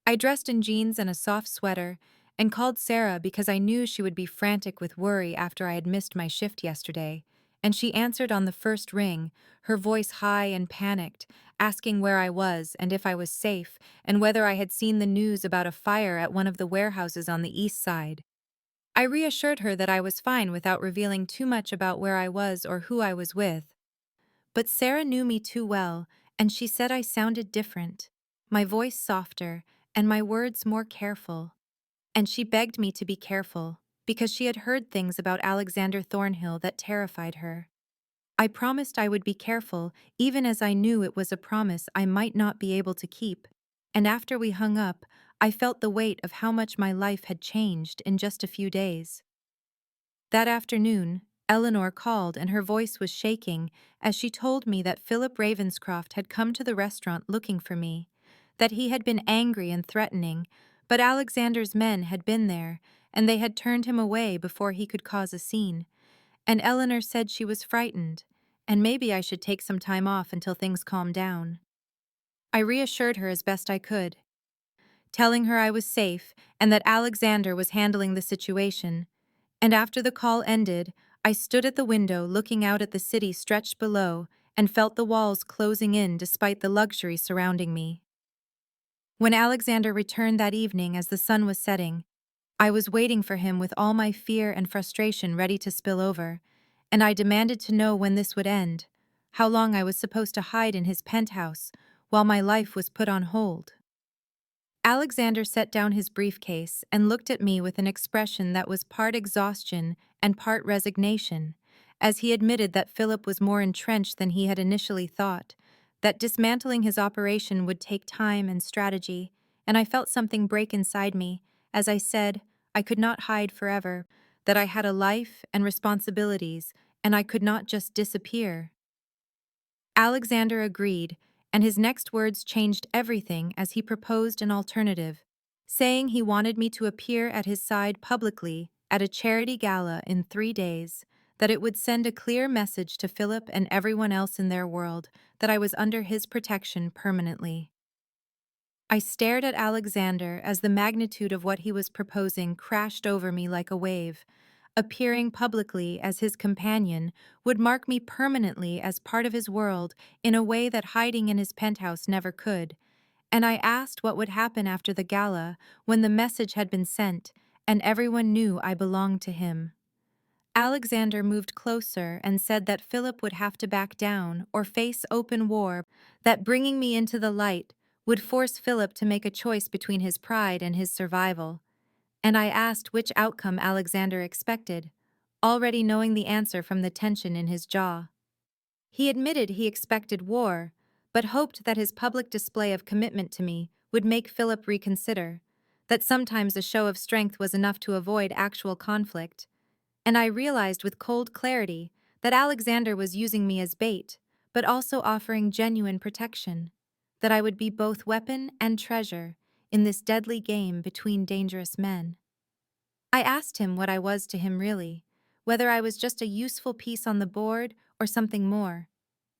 I dressed in jeans and a soft sweater and called Sarah because I knew she would be frantic with worry after I had missed my shift yesterday, and she answered on the first ring, her voice high and panicked, asking where I was and if I was safe and whether I had seen the news about a fire at one of the warehouses on the east side. I reassured her that I was fine without revealing too much about where I was or who I was with. But Sarah knew me too well, and she said I sounded different, my voice softer, and my words more careful. And she begged me to be careful, because she had heard things about Alexander Thornhill that terrified her. I promised I would be careful, even as I knew it was a promise I might not be able to keep, and after we hung up, I felt the weight of how much my life had changed in just a few days. That afternoon, Eleanor called and her voice was shaking as she told me that Philip Ravenscroft had come to the restaurant looking for me, that he had been angry and threatening, but Alexander's men had been there, and they had turned him away before he could cause a scene, and Eleanor said she was frightened, and maybe I should take some time off until things calmed down. I reassured her as best I could. telling her I was safe and that Alexander was handling the situation. And after the call ended, I stood at the window looking out at the city stretched below and felt the walls closing in despite the luxury surrounding me. When Alexander returned that evening as the sun was setting, I was waiting for him with all my fear and frustration ready to spill over, and I demanded to know when this would end, how long I was supposed to hide in his penthouse while my life was put on hold. Alexander set down his briefcase and looked at me with an expression that was part exhaustion and part resignation, as he admitted that Philip was more entrenched than he had initially thought, that dismantling his operation would take time and strategy, and I felt something break inside me as I said I could not hide forever, that I had a life and responsibilities, and I could not just disappear. Alexander agreed, and his next words changed everything as he proposed an alternative, saying he wanted me to appear at his side publicly at a charity gala in 3 days, that it would send a clear message to Philip and everyone else in their world that I was under his protection permanently. I stared at Alexander as the magnitude of what he was proposing crashed over me like a wave. Appearing publicly as his companion would mark me permanently as part of his world in a way that hiding in his penthouse never could, and I asked what would happen after the gala when the message had been sent and everyone knew I belonged to him. Alexander moved closer and said that Philip would have to back down or face open war, that bringing me into the light would force Philip to make a choice between his pride and his survival. And I asked which outcome Alexander expected, already knowing the answer from the tension in his jaw. He admitted he expected war, but hoped that his public display of commitment to me would make Philip reconsider, that sometimes a show of strength was enough to avoid actual conflict. And I realized with cold clarity that Alexander was using me as bait, but also offering genuine protection, that I would be both weapon and treasure in this deadly game between dangerous men. I asked him what I was to him really, whether I was just a useful piece on the board or something more,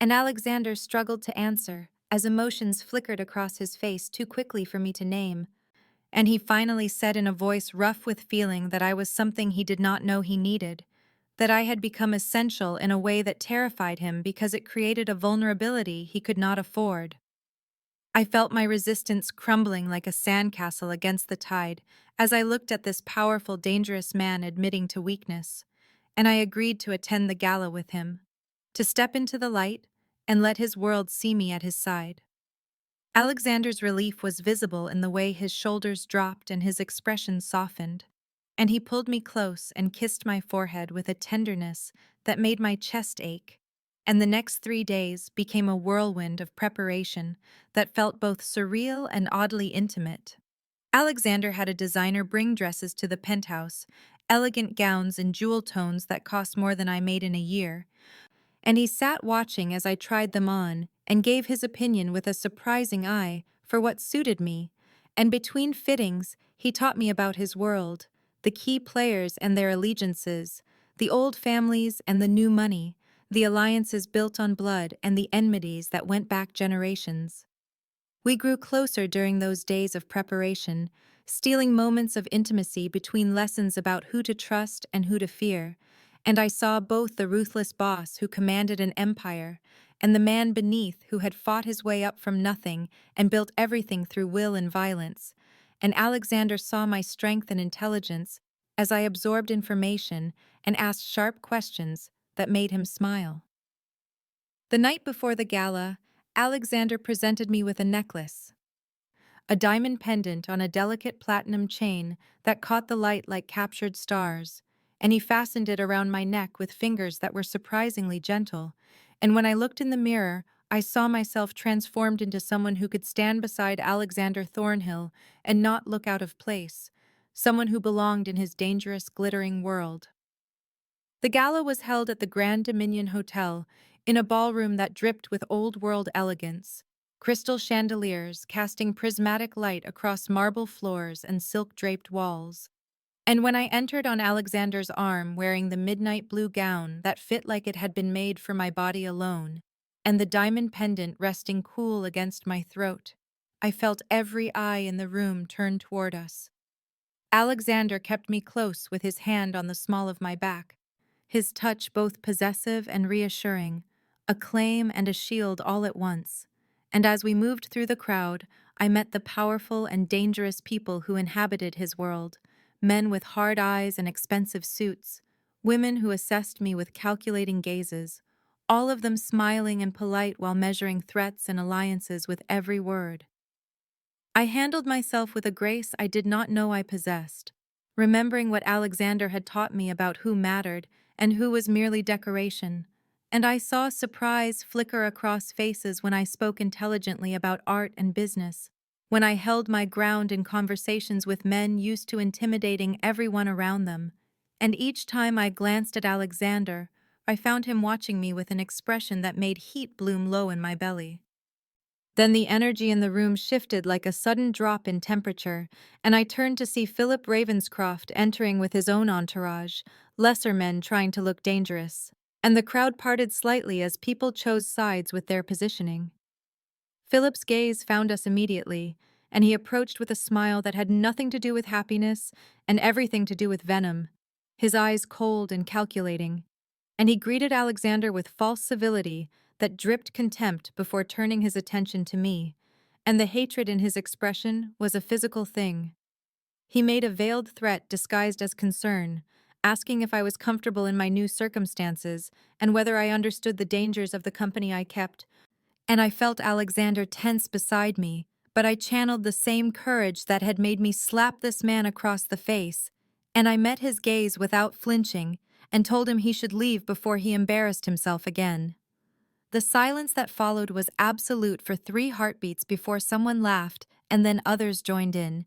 and Alexander struggled to answer as emotions flickered across his face too quickly for me to name, and he finally said in a voice rough with feeling that I was something he did not know he needed, that I had become essential in a way that terrified him because it created a vulnerability he could not afford. I felt my resistance crumbling like a sandcastle against the tide as I looked at this powerful, dangerous man admitting to weakness, and I agreed to attend the gala with him, to step into the light and let his world see me at his side. Alexander's relief was visible in the way his shoulders dropped and his expression softened, and he pulled me close and kissed my forehead with a tenderness that made my chest ache, and the next 3 days became a whirlwind of preparation that felt both surreal and oddly intimate. Alexander had a designer bring dresses to the penthouse, elegant gowns in jewel tones that cost more than I made in a year, and he sat watching as I tried them on and gave his opinion with a surprising eye for what suited me, and between fittings he taught me about his world, the key players and their allegiances, the old families and the new money, the alliances built on blood and the enmities that went back generations. We grew closer during those days of preparation, stealing moments of intimacy between lessons about who to trust and who to fear, and I saw both the ruthless boss who commanded an empire and the man beneath who had fought his way up from nothing and built everything through will and violence. And Alexander saw my strength and intelligence as I absorbed information and asked sharp questions that made him smile. The night before the gala, Alexander presented me with a necklace, a diamond pendant on a delicate platinum chain that caught the light like captured stars, and he fastened it around my neck with fingers that were surprisingly gentle, and when I looked in the mirror, I saw myself transformed into someone who could stand beside Alexander Thornhill and not look out of place, someone who belonged in his dangerous, glittering world. The gala was held at the Grand Dominion Hotel, in a ballroom that dripped with old-world elegance, crystal chandeliers casting prismatic light across marble floors and silk-draped walls. And when I entered on Alexander's arm wearing the midnight blue gown that fit like it had been made for my body alone, and the diamond pendant resting cool against my throat, I felt every eye in the room turn toward us. Alexander kept me close with his hand on the small of my back, his touch both possessive and reassuring, a claim and a shield all at once. And as we moved through the crowd, I met the powerful and dangerous people who inhabited his world, men with hard eyes and expensive suits, women who assessed me with calculating gazes, all of them smiling and polite while measuring threats and alliances with every word. I handled myself with a grace I did not know I possessed, remembering what Alexander had taught me about who mattered and who was merely decoration, and I saw surprise flicker across faces when I spoke intelligently about art and business, when I held my ground in conversations with men used to intimidating everyone around them, and each time I glanced at Alexander, I found him watching me with an expression that made heat bloom low in my belly. Then the energy in the room shifted like a sudden drop in temperature, and I turned to see Philip Ravenscroft entering with his own entourage, lesser men trying to look dangerous. And the crowd parted slightly as people chose sides with their positioning. Philip's gaze found us immediately, and he approached with a smile that had nothing to do with happiness and everything to do with venom, his eyes cold and calculating. And he greeted Alexander with false civility that dripped contempt before turning his attention to me, and the hatred in his expression was a physical thing. He made a veiled threat disguised as concern, asking if I was comfortable in my new circumstances and whether I understood the dangers of the company I kept, and I felt Alexander tense beside me, but I channeled the same courage that had made me slap this man across the face, and I met his gaze without flinching and told him he should leave before he embarrassed himself again. The silence that followed was absolute for 3 heartbeats before someone laughed and then others joined in,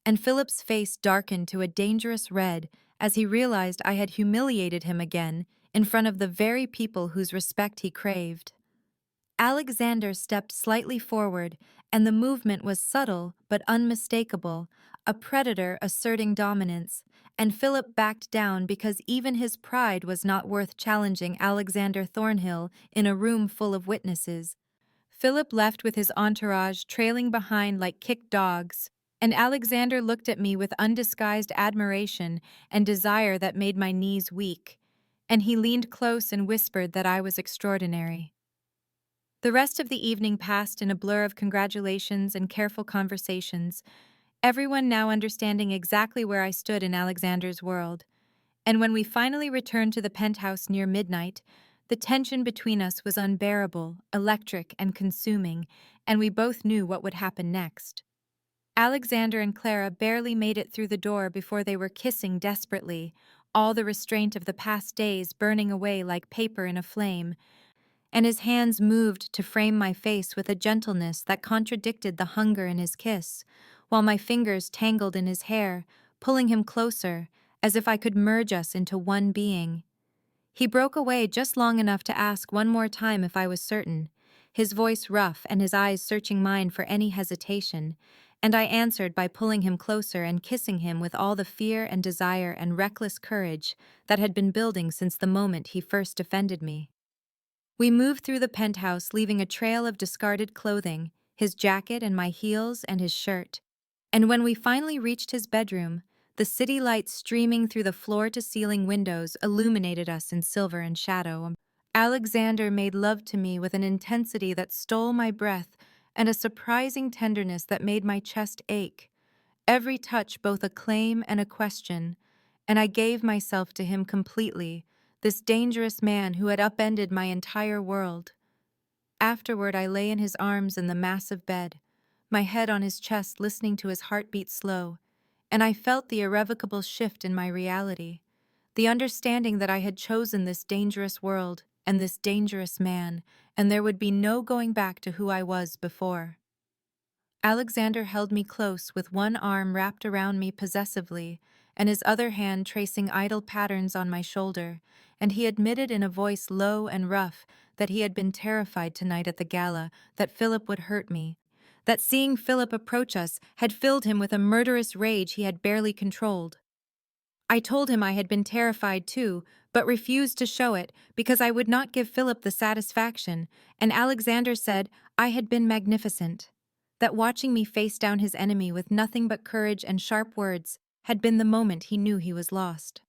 and Philip's face darkened to a dangerous red as he realized I had humiliated him again in front of the very people whose respect he craved. Alexander stepped slightly forward, and the movement was subtle but unmistakable, a predator asserting dominance, and Philip backed down because even his pride was not worth challenging Alexander Thornhill in a room full of witnesses. Philip left with his entourage trailing behind like kicked dogs, and Alexander looked at me with undisguised admiration and desire that made my knees weak, and he leaned close and whispered that I was extraordinary. The rest of the evening passed in a blur of congratulations and careful conversations, everyone now understanding exactly where I stood in Alexander's world. And when we finally returned to the penthouse near midnight, the tension between us was unbearable, electric, and consuming, and we both knew what would happen next. Alexander and Clara barely made it through the door before they were kissing desperately, all the restraint of the past days burning away like paper in a flame, and his hands moved to frame my face with a gentleness that contradicted the hunger in his kiss, while my fingers tangled in his hair, pulling him closer, as if I could merge us into one being. He broke away just long enough to ask one more time if I was certain, his voice rough and his eyes searching mine for any hesitation, and I answered by pulling him closer and kissing him with all the fear and desire and reckless courage that had been building since the moment he first defended me. We moved through the penthouse, leaving a trail of discarded clothing, his jacket and my heels and his shirt. And when we finally reached his bedroom, the city lights streaming through the floor-to-ceiling windows illuminated us in silver and shadow. Alexander made love to me with an intensity that stole my breath and a surprising tenderness that made my chest ache. Every touch both a claim and a question, and I gave myself to him completely, this dangerous man who had upended my entire world. Afterward, I lay in his arms in the massive bed, my head on his chest listening to his heartbeat slow, and I felt the irrevocable shift in my reality, the understanding that I had chosen this dangerous world and this dangerous man, and there would be no going back to who I was before. Alexander held me close with one arm wrapped around me possessively and his other hand tracing idle patterns on my shoulder, and he admitted in a voice low and rough that he had been terrified tonight at the gala, that Philip would hurt me, that seeing Philip approach us had filled him with a murderous rage he had barely controlled. I told him I had been terrified too, but refused to show it because I would not give Philip the satisfaction, and Alexander said I had been magnificent. that watching me face down his enemy with nothing but courage and sharp words had been the moment he knew he was lost.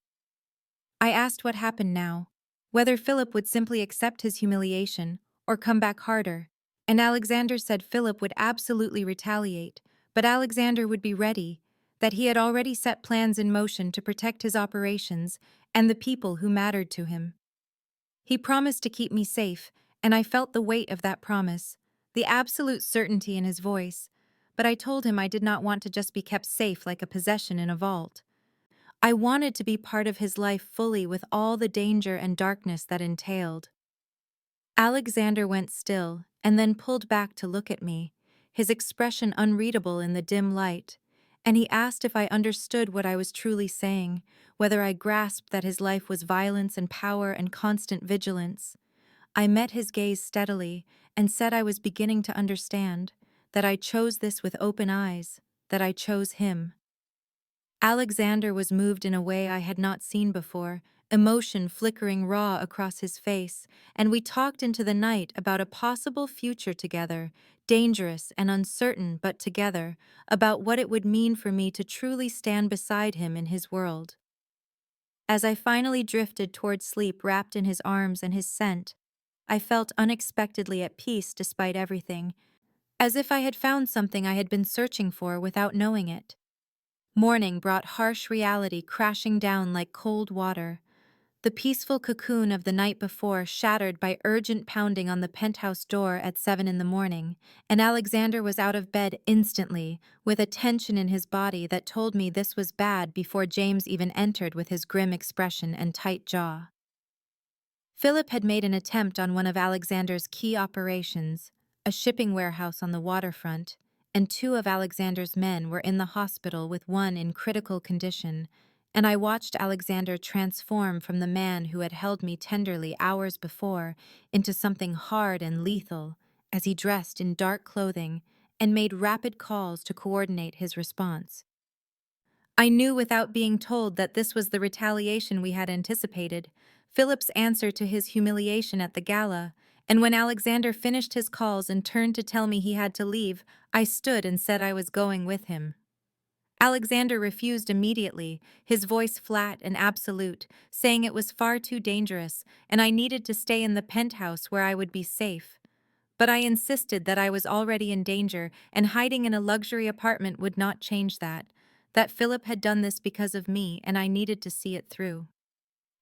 I asked what happened now, whether Philip would simply accept his humiliation or come back harder, and Alexander said Philip would absolutely retaliate, but Alexander would be ready, that he had already set plans in motion to protect his operations and the people who mattered to him. He promised to keep me safe, and I felt the weight of that promise, the absolute certainty in his voice, but I told him I did not want to just be kept safe like a possession in a vault. I wanted to be part of his life fully with all the danger and darkness that entailed. Alexander went still and then pulled back to look at me, his expression unreadable in the dim light, and he asked if I understood what I was truly saying, whether I grasped that his life was violence and power and constant vigilance. I met his gaze steadily and said I was beginning to understand, that I chose this with open eyes, that I chose him. Alexander was moved in a way I had not seen before, emotion flickering raw across his face, and we talked into the night about a possible future together, dangerous and uncertain but together, about what it would mean for me to truly stand beside him in his world. As I finally drifted toward sleep wrapped in his arms and his scent, I felt unexpectedly at peace despite everything, as if I had found something I had been searching for without knowing it. Morning brought harsh reality crashing down like cold water. The peaceful cocoon of the night before shattered by urgent pounding on the penthouse door at 7 in the morning, and Alexander was out of bed instantly, with a tension in his body that told me this was bad before James even entered with his grim expression and tight jaw. Philip had made an attempt on one of Alexander's key operations, a shipping warehouse on the waterfront, and 2 of Alexander's men were in the hospital with one in critical condition, and I watched Alexander transform from the man who had held me tenderly hours before into something hard and lethal as he dressed in dark clothing and made rapid calls to coordinate his response. I knew without being told that this was the retaliation we had anticipated, Philip's answer to his humiliation at the gala, and when Alexander finished his calls and turned to tell me he had to leave, I stood and said I was going with him. Alexander refused immediately, his voice flat and absolute, saying it was far too dangerous, and I needed to stay in the penthouse where I would be safe. But I insisted that I was already in danger, and hiding in a luxury apartment would not change that Philip had done this because of me, and I needed to see it through.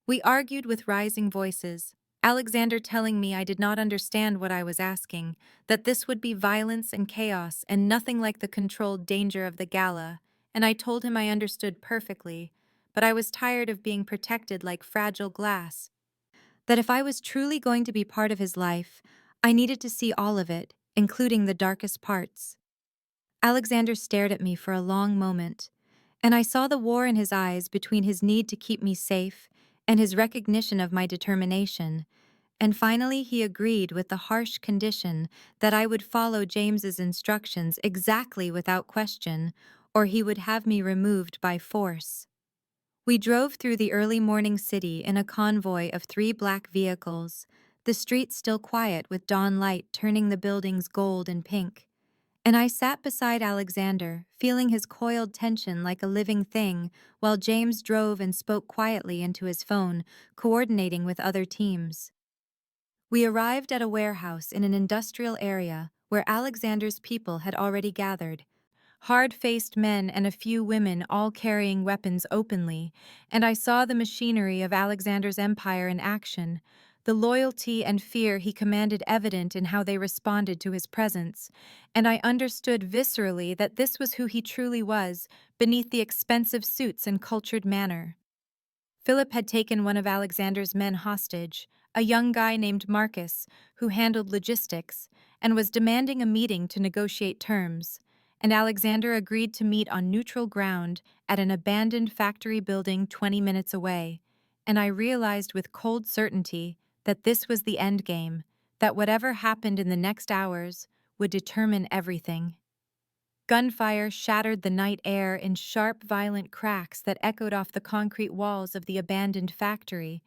We argued with rising voices, Alexander telling me I did not understand what I was asking, that this would be violence and chaos and nothing like the controlled danger of the gala, and I told him I understood perfectly, but I was tired of being protected like fragile glass, that if I was truly going to be part of his life, I needed to see all of it, including the darkest parts. Alexander stared at me for a long moment, and I saw the war in his eyes between his need to keep me safe and his recognition of my determination, and finally he agreed with the harsh condition that I would follow James's instructions exactly without question, or he would have me removed by force. We drove through the early morning city in a convoy of 3 black vehicles, the streets still quiet with dawn light turning the buildings gold and pink. And I sat beside Alexander, feeling his coiled tension like a living thing, while James drove and spoke quietly into his phone, coordinating with other teams. We arrived at a warehouse in an industrial area where Alexander's people had already gathered, hard-faced men and a few women all carrying weapons openly, and I saw the machinery of Alexander's empire in action, the loyalty and fear he commanded evident in how they responded to his presence, and I understood viscerally that this was who he truly was, beneath the expensive suits and cultured manner. Philip had taken one of Alexander's men hostage, a young guy named Marcus, who handled logistics, and was demanding a meeting to negotiate terms, and Alexander agreed to meet on neutral ground at an abandoned factory building 20 minutes away, and I realized with cold certainty that this was the end game, that whatever happened in the next hours would determine everything. Gunfire shattered the night air in sharp, violent cracks that echoed off the concrete walls of the abandoned factory,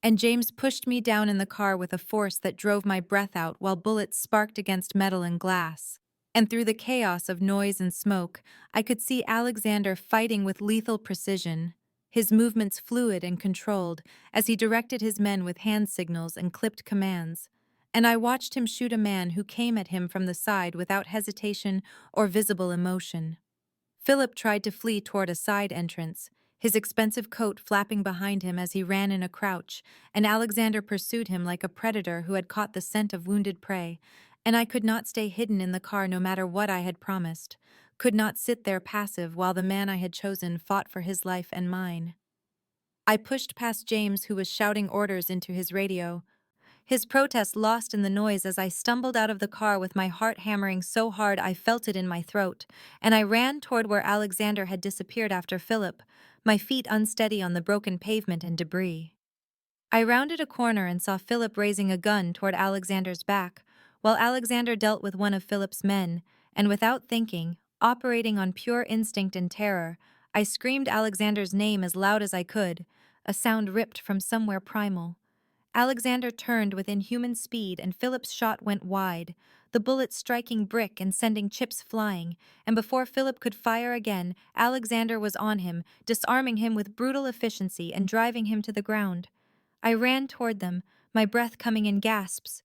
and James pushed me down in the car with a force that drove my breath out while bullets sparked against metal and glass. and through the chaos of noise and smoke, I could see Alexander fighting with lethal precision, his movements fluid and controlled as he directed his men with hand signals and clipped commands. And I watched him shoot a man who came at him from the side without hesitation or visible emotion. Philip tried to flee toward a side entrance, his expensive coat flapping behind him as he ran in a crouch, and Alexander pursued him like a predator who had caught the scent of wounded prey, and I could not stay hidden in the car no matter what I had promised, could not sit there passive while the man I had chosen fought for his life and mine. I pushed past James, who was shouting orders into his radio, his protest lost in the noise as I stumbled out of the car with my heart hammering so hard I felt it in my throat, and I ran toward where Alexander had disappeared after Philip, my feet unsteady on the broken pavement and debris. I rounded a corner and saw Philip raising a gun toward Alexander's back, while Alexander dealt with one of Philip's men, and without thinking, operating on pure instinct and terror, I screamed Alexander's name as loud as I could, a sound ripped from somewhere primal. Alexander turned with inhuman speed and Philip's shot went wide, the bullet striking brick and sending chips flying, and before Philip could fire again, Alexander was on him, disarming him with brutal efficiency and driving him to the ground. I ran toward them, my breath coming in gasps,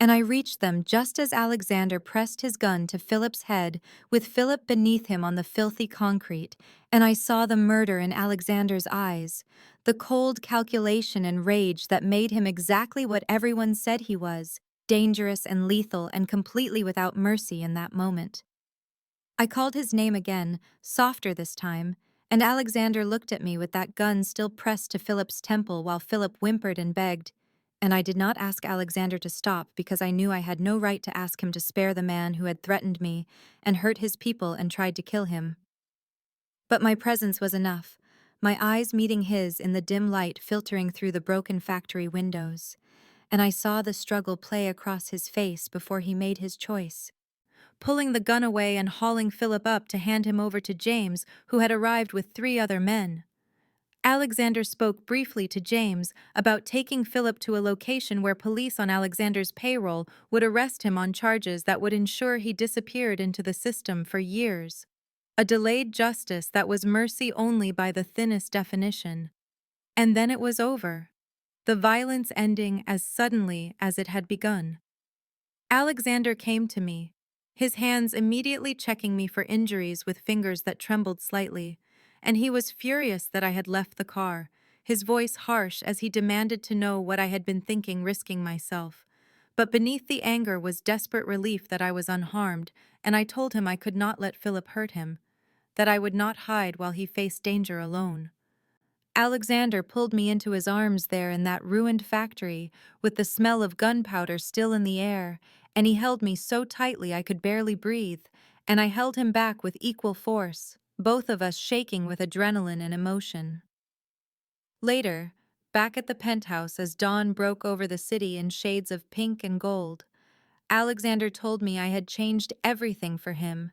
and I reached them just as Alexander pressed his gun to Philip's head, with Philip beneath him on the filthy concrete, and I saw the murder in Alexander's eyes, the cold calculation and rage that made him exactly what everyone said he was, dangerous and lethal and completely without mercy in that moment. I called his name again, softer this time, and Alexander looked at me with that gun still pressed to Philip's temple while Philip whimpered and begged, and I did not ask Alexander to stop because I knew I had no right to ask him to spare the man who had threatened me and hurt his people and tried to kill him. But my presence was enough, my eyes meeting his in the dim light filtering through the broken factory windows, and I saw the struggle play across his face before he made his choice, pulling the gun away and hauling Philip up to hand him over to James, who had arrived with 3 other men. Alexander spoke briefly to James about taking Philip to a location where police on Alexander's payroll would arrest him on charges that would ensure he disappeared into the system for years. A delayed justice that was mercy only by the thinnest definition. And then it was over, the violence ending as suddenly as it had begun. Alexander came to me, his hands immediately checking me for injuries with fingers that trembled slightly, and he was furious that I had left the car, his voice harsh as he demanded to know what I had been thinking risking myself. But beneath the anger was desperate relief that I was unharmed, and I told him I could not let Philip hurt him, that I would not hide while he faced danger alone. Alexander pulled me into his arms there in that ruined factory, with the smell of gunpowder still in the air, and he held me so tightly I could barely breathe, and I held him back with equal force, both of us shaking with adrenaline and emotion. Later, back at the penthouse as dawn broke over the city in shades of pink and gold, Alexander told me I had changed everything for him,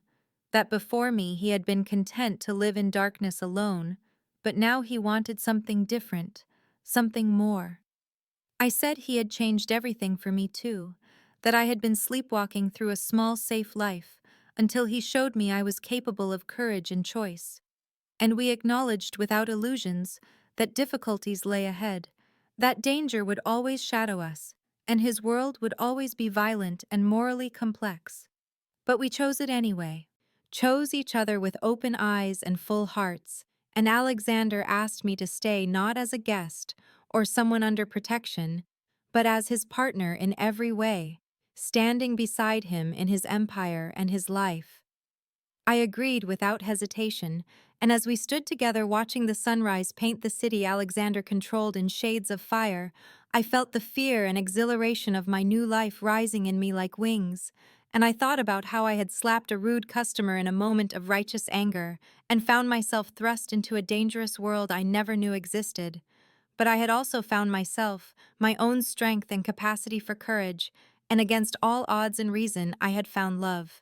that before me he had been content to live in darkness alone, but now he wanted something different, something more. I said he had changed everything for me too, that I had been sleepwalking through a small, safe life until he showed me I was capable of courage and choice. And we acknowledged without illusions that difficulties lay ahead, that danger would always shadow us, and his world would always be violent and morally complex. But we chose it anyway, chose each other with open eyes and full hearts, and Alexander asked me to stay not as a guest or someone under protection, but as his partner in every way, standing beside him in his empire and his life. I agreed without hesitation, and as we stood together watching the sunrise paint the city Alexander controlled in shades of fire, I felt the fear and exhilaration of my new life rising in me like wings, and I thought about how I had slapped a rude customer in a moment of righteous anger and found myself thrust into a dangerous world I never knew existed. But I had also found myself, my own strength and capacity for courage, and against all odds and reason I had found love.